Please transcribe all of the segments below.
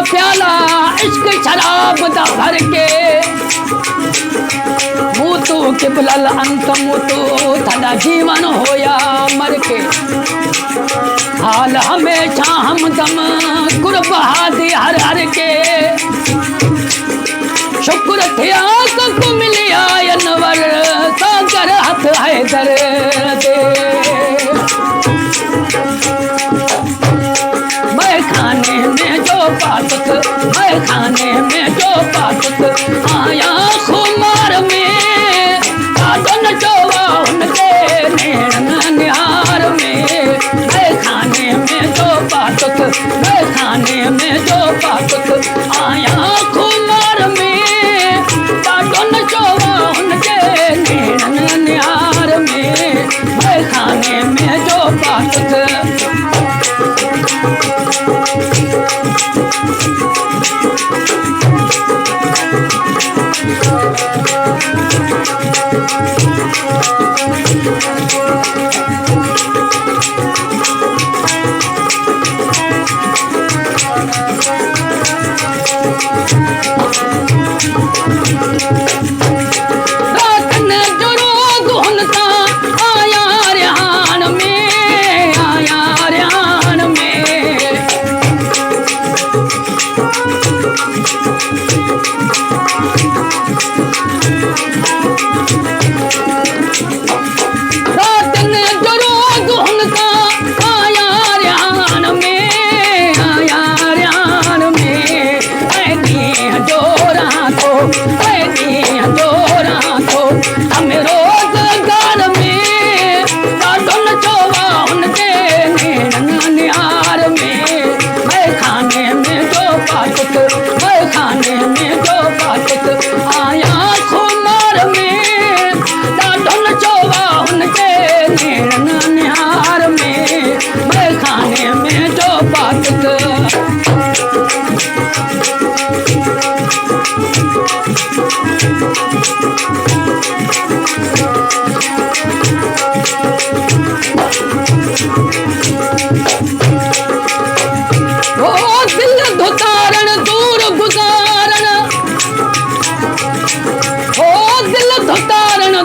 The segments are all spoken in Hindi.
प्याला इश्क शराब दा भर के मूतू के बुलल अंत मूतू थदा जीवन होया मर के हाल हमेशा हमदम कुर्बादी हर हर के शुक्र थिया को मिलिया अनवर सागर हथ हैदर दे खाने में जो पातक मैं खाने में जो पातक आया खुमार में कादन जोवा उनके नैन निहार में मैं खाने में जो पातक मैं खाने में जो पातक आया खुमार में कादन जोवा उनके नैन निहार में मैं खाने में जो पातक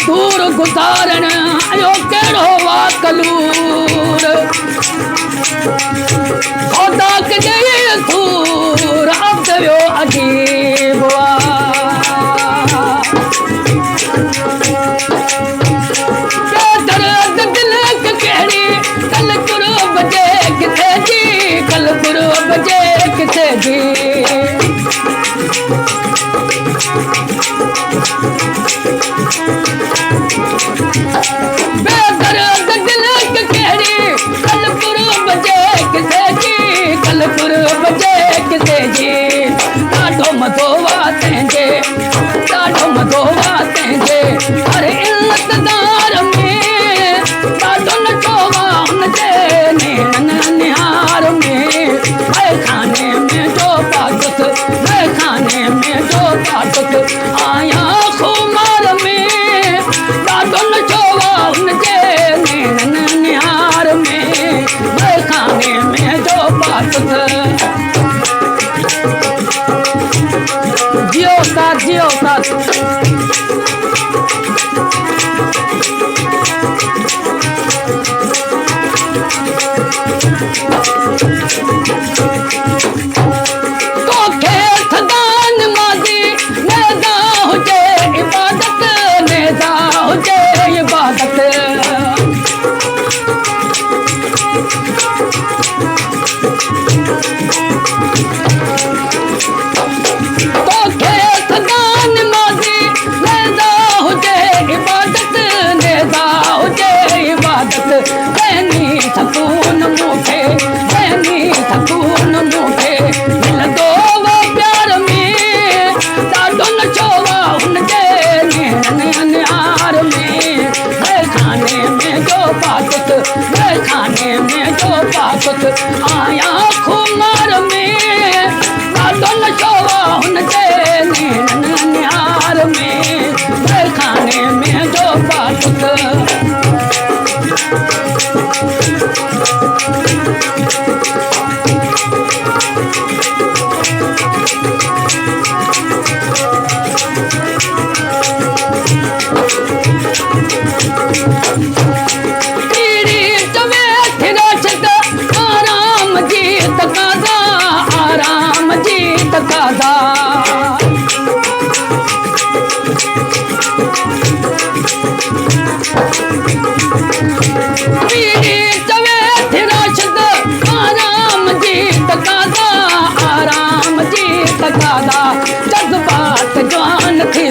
दूर गुजारण आयो केड़ो वा कलूर खुदा के दे दूर अब देयो अजीब वा के दर्द दिल के केड़ी कल कुर्ब जे किथे जी कल कुर्ब जे किथे जी बेदर्द दिल के केड़ी कल कुर्ब जे किथे जी कल कुर्ब जे किथे जी ॾाढो मज़ो वातेंजे ॾाढो मज़ो वातेंजे हर इल्तदार में ॾाढो नचो वा हुनजे नैन निहार में मैं खाने में जो पातक मैं खाने में जो पातक आया खुमार में ॾाढो नचो वा हुनजे नैन निहार में मैं खाने में जो पातक जियो शोभा हुन जे नैनन निहार में खाने में जो बात आराम जीत कादा आराम जीत कादा जज्बात जवान थी